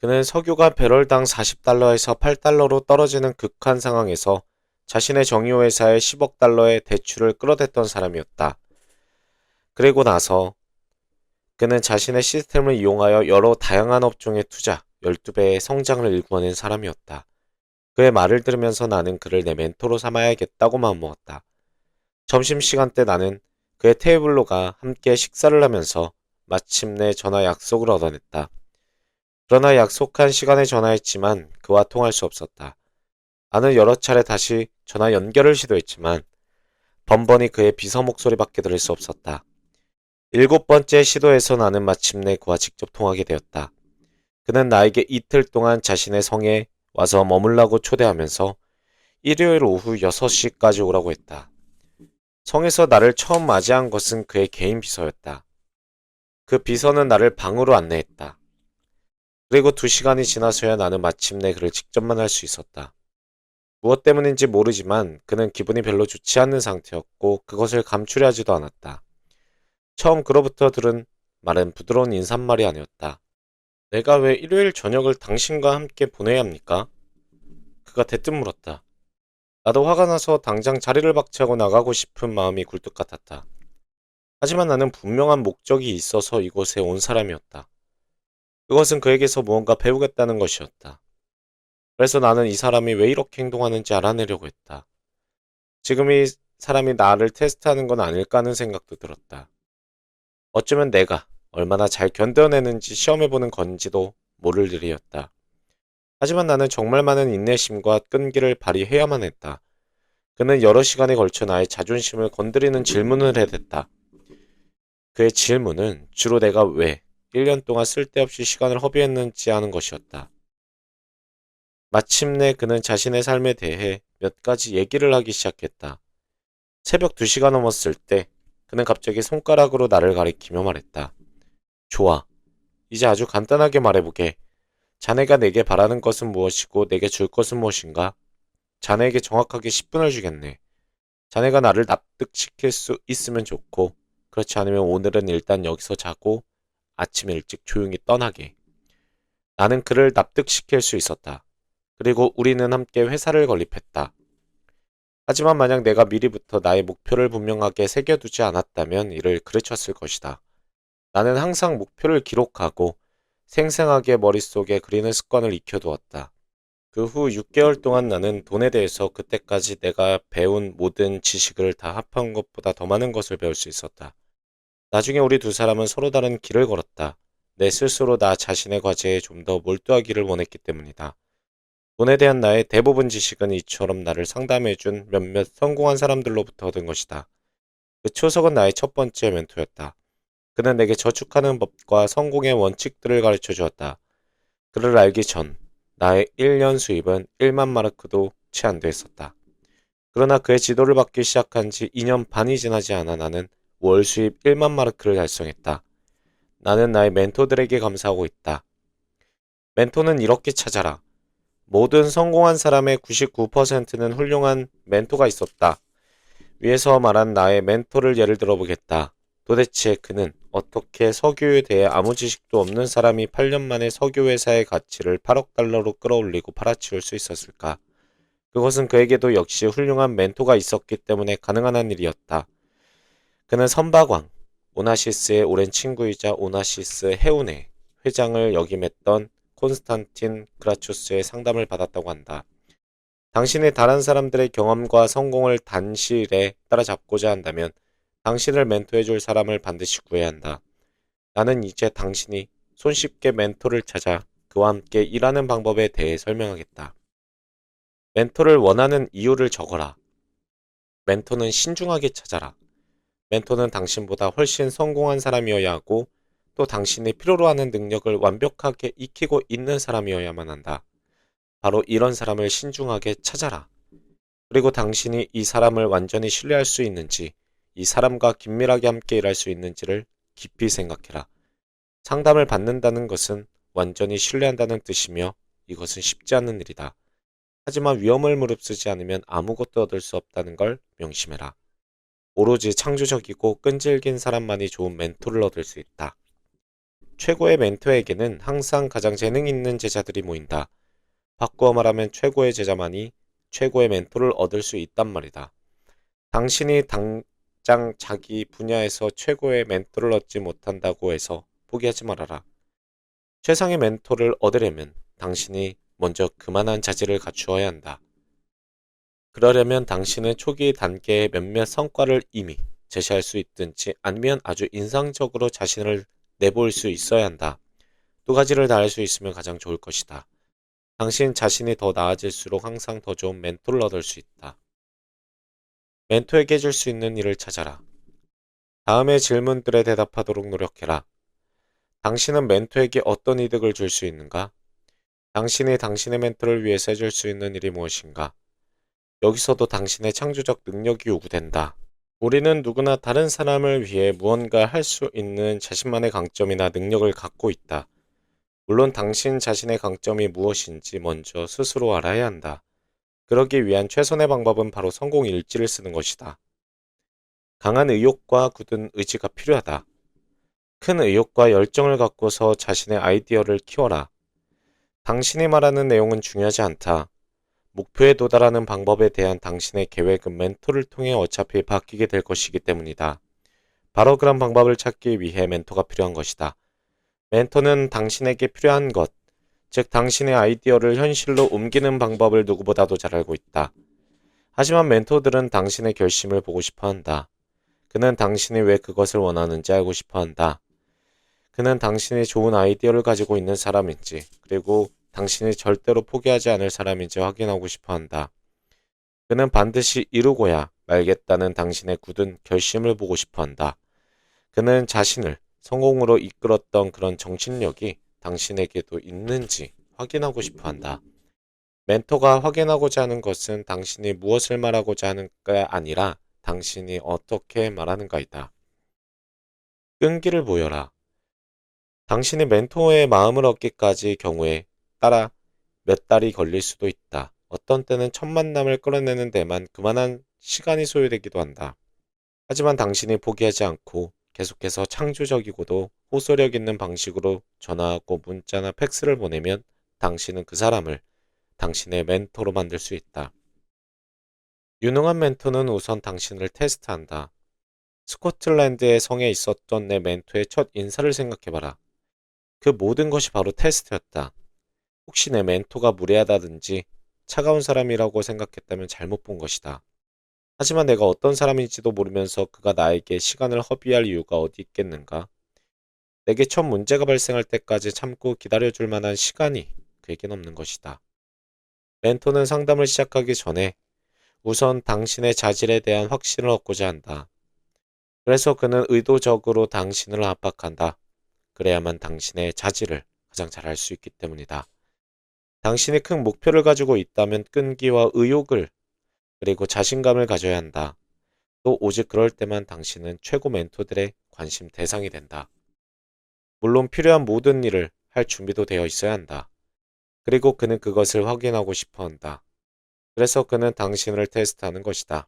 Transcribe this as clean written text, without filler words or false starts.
그는 석유가 배럴당 40달러에서 8달러로 떨어지는 극한 상황에서 자신의 정유 회사에 10억 달러의 대출을 끌어댔던 사람이었다. 그리고 나서 그는 자신의 시스템을 이용하여 여러 다양한 업종에 투자, 12배의 성장을 일궈낸 사람이었다. 그의 말을 들으면서 나는 그를 내 멘토로 삼아야겠다고 마음먹었다. 점심시간 때 나는 그의 테이블로 가 함께 식사를 하면서 마침내 전화 약속을 얻어냈다. 그러나 약속한 시간에 전화했지만 그와 통할 수 없었다. 나는 여러 차례 다시 전화 연결을 시도했지만 번번이 그의 비서 목소리밖에 들을 수 없었다. 일곱 번째 시도에서 나는 마침내 그와 직접 통하게 되었다. 그는 나에게 이틀 동안 자신의 성에 와서 머물라고 초대하면서 일요일 오후 6시까지 오라고 했다. 성에서 나를 처음 맞이한 것은 그의 개인 비서였다. 그 비서는 나를 방으로 안내했다. 그리고 2시간이 지나서야 나는 마침내 그를 직접 만날 수 있었다. 무엇 때문인지 모르지만 그는 기분이 별로 좋지 않는 상태였고 그것을 감추려 하지도 않았다. 처음 그로부터 들은 말은 부드러운 인사말이 아니었다. 내가 왜 일요일 저녁을 당신과 함께 보내야 합니까? 그가 대뜸 물었다. 나도 화가 나서 당장 자리를 박차고 나가고 싶은 마음이 굴뚝 같았다. 하지만 나는 분명한 목적이 있어서 이곳에 온 사람이었다. 그것은 그에게서 무언가 배우겠다는 것이었다. 그래서 나는 이 사람이 왜 이렇게 행동하는지 알아내려고 했다. 지금 이 사람이 나를 테스트하는 건 아닐까 하는 생각도 들었다. 어쩌면 내가 얼마나 잘 견뎌내는지 시험해보는 건지도 모를 일이었다. 하지만 나는 정말 많은 인내심과 끈기를 발휘해야만 했다. 그는 여러 시간에 걸쳐 나의 자존심을 건드리는 질문을 해댔다. 그의 질문은 주로 내가 왜 1년 동안 쓸데없이 시간을 허비했는지 하는 것이었다. 마침내 그는 자신의 삶에 대해 몇 가지 얘기를 하기 시작했다. 새벽 2시가 넘었을 때 그는 갑자기 손가락으로 나를 가리키며 말했다. 좋아. 이제 아주 간단하게 말해보게. 자네가 내게 바라는 것은 무엇이고 내게 줄 것은 무엇인가? 자네에게 정확하게 10분을 주겠네. 자네가 나를 납득시킬 수 있으면 좋고 그렇지 않으면 오늘은 일단 여기서 자고 아침 일찍 조용히 떠나게. 나는 그를 납득시킬 수 있었다. 그리고 우리는 함께 회사를 건립했다. 하지만 만약 내가 미리부터 나의 목표를 분명하게 새겨두지 않았다면 이를 그르쳤을 것이다. 나는 항상 목표를 기록하고 생생하게 머릿속에 그리는 습관을 익혀두었다. 그 후 6개월 동안 나는 돈에 대해서 그때까지 내가 배운 모든 지식을 다 합한 것보다 더 많은 것을 배울 수 있었다. 나중에 우리 두 사람은 서로 다른 길을 걸었다. 내 스스로 나 자신의 과제에 좀 더 몰두하기를 원했기 때문이다. 돈에 대한 나의 대부분 지식은 이처럼 나를 상담해준 몇몇 성공한 사람들로부터 얻은 것이다. 그 초석은 나의 첫 번째 멘토였다. 그는 내게 저축하는 법과 성공의 원칙들을 가르쳐 주었다. 그를 알기 전 나의 1년 수입은 1만 마르크도 채 안 됐었다. 그러나 그의 지도를 받기 시작한 지 2년 반이 지나지 않아 나는 월 수입 1만 마르크를 달성했다. 나는 나의 멘토들에게 감사하고 있다. 멘토는 이렇게 찾아라. 모든 성공한 사람의 99%는 훌륭한 멘토가 있었다. 위에서 말한 나의 멘토를 예를 들어보겠다. 도대체 그는 어떻게 석유에 대해 아무 지식도 없는 사람이 8년 만에 석유 회사의 가치를 8억 달러로 끌어올리고 팔아치울 수 있었을까? 그것은 그에게도 역시 훌륭한 멘토가 있었기 때문에 가능한 한 일이었다. 그는 선박왕 오나시스의 오랜 친구이자 오나시스 해운의 회장을 역임했던 콘스탄틴 그라초스의 상담을 받았다고 한다. 당신이 다른 사람들의 경험과 성공을 단실에 따라잡고자 한다면 당신을 멘토해줄 사람을 반드시 구해야 한다. 나는 이제 당신이 손쉽게 멘토를 찾아 그와 함께 일하는 방법에 대해 설명하겠다. 멘토를 원하는 이유를 적어라. 멘토는 신중하게 찾아라. 멘토는 당신보다 훨씬 성공한 사람이어야 하고 또 당신이 필요로 하는 능력을 완벽하게 익히고 있는 사람이어야만 한다. 바로 이런 사람을 신중하게 찾아라. 그리고 당신이 이 사람을 완전히 신뢰할 수 있는지, 이 사람과 긴밀하게 함께 일할 수 있는지를 깊이 생각해라. 상담을 받는다는 것은 완전히 신뢰한다는 뜻이며 이것은 쉽지 않은 일이다. 하지만 위험을 무릅쓰지 않으면 아무것도 얻을 수 없다는 걸 명심해라. 오로지 창조적이고 끈질긴 사람만이 좋은 멘토를 얻을 수 있다. 최고의 멘토에게는 항상 가장 재능 있는 제자들이 모인다. 바꾸어 말하면 최고의 제자만이 최고의 멘토를 얻을 수 있단 말이다. 당신이 당장 자기 분야에서 최고의 멘토를 얻지 못한다고 해서 포기하지 말아라. 최상의 멘토를 얻으려면 당신이 먼저 그만한 자질을 갖추어야 한다. 그러려면 당신은 초기 단계의 몇몇 성과를 이미 제시할 수 있든지 아니면 아주 인상적으로 자신을 내보일 수 있어야 한다. 두 가지를 다 할 수 있으면 가장 좋을 것이다. 당신 자신이 더 나아질수록 항상 더 좋은 멘토를 얻을 수 있다. 멘토에게 해줄 수 있는 일을 찾아라. 다음의 질문들에 대답하도록 노력해라. 당신은 멘토에게 어떤 이득을 줄 수 있는가? 당신이 당신의 멘토를 위해서 해줄 수 있는 일이 무엇인가? 여기서도 당신의 창조적 능력이 요구된다. 우리는 누구나 다른 사람을 위해 무언가 할 수 있는 자신만의 강점이나 능력을 갖고 있다. 물론 당신 자신의 강점이 무엇인지 먼저 스스로 알아야 한다. 그러기 위한 최선의 방법은 바로 성공 일지를 쓰는 것이다. 강한 의욕과 굳은 의지가 필요하다. 큰 의욕과 열정을 갖고서 자신의 아이디어를 키워라. 당신이 말하는 내용은 중요하지 않다. 목표에 도달하는 방법에 대한 당신의 계획은 멘토를 통해 어차피 바뀌게 될 것이기 때문이다. 바로 그런 방법을 찾기 위해 멘토가 필요한 것이다. 멘토는 당신에게 필요한 것, 즉 당신의 아이디어를 현실로 옮기는 방법을 누구보다도 잘 알고 있다. 하지만 멘토들은 당신의 결심을 보고 싶어 한다. 그는 당신이 왜 그것을 원하는지 알고 싶어 한다. 그는 당신이 좋은 아이디어를 가지고 있는 사람인지, 그리고 당신이 절대로 포기하지 않을 사람인지 확인하고 싶어 한다. 그는 반드시 이루고야 말겠다는 당신의 굳은 결심을 보고 싶어 한다. 그는 자신을 성공으로 이끌었던 그런 정신력이 당신에게도 있는지 확인하고 싶어 한다. 멘토가 확인하고자 하는 것은 당신이 무엇을 말하고자 하는가 아니라 당신이 어떻게 말하는가이다. 끈기를 보여라. 당신이 멘토의 마음을 얻기까지 경우에 따라 몇 달이 걸릴 수도 있다. 어떤 때는 첫 만남을 끌어내는 데만 그만한 시간이 소요되기도 한다. 하지만 당신이 포기하지 않고 계속해서 창조적이고도 호소력 있는 방식으로 전화하고 문자나 팩스를 보내면 당신은 그 사람을 당신의 멘토로 만들 수 있다. 유능한 멘토는 우선 당신을 테스트한다. 스코틀랜드의 성에 있었던 내 멘토의 첫 인사를 생각해봐라. 그 모든 것이 바로 테스트였다. 혹시 내 멘토가 무례하다든지 차가운 사람이라고 생각했다면 잘못 본 것이다. 하지만 내가 어떤 사람인지도 모르면서 그가 나에게 시간을 허비할 이유가 어디 있겠는가? 내게 첫 문제가 발생할 때까지 참고 기다려줄 만한 시간이 그에겐 없는 것이다. 멘토는 상담을 시작하기 전에 우선 당신의 자질에 대한 확신을 얻고자 한다. 그래서 그는 의도적으로 당신을 압박한다. 그래야만 당신의 자질을 가장 잘 알 수 있기 때문이다. 당신이 큰 목표를 가지고 있다면 끈기와 의욕을 그리고 자신감을 가져야 한다. 또 오직 그럴 때만 당신은 최고 멘토들의 관심 대상이 된다. 물론 필요한 모든 일을 할 준비도 되어 있어야 한다. 그리고 그는 그것을 확인하고 싶어 한다. 그래서 그는 당신을 테스트하는 것이다.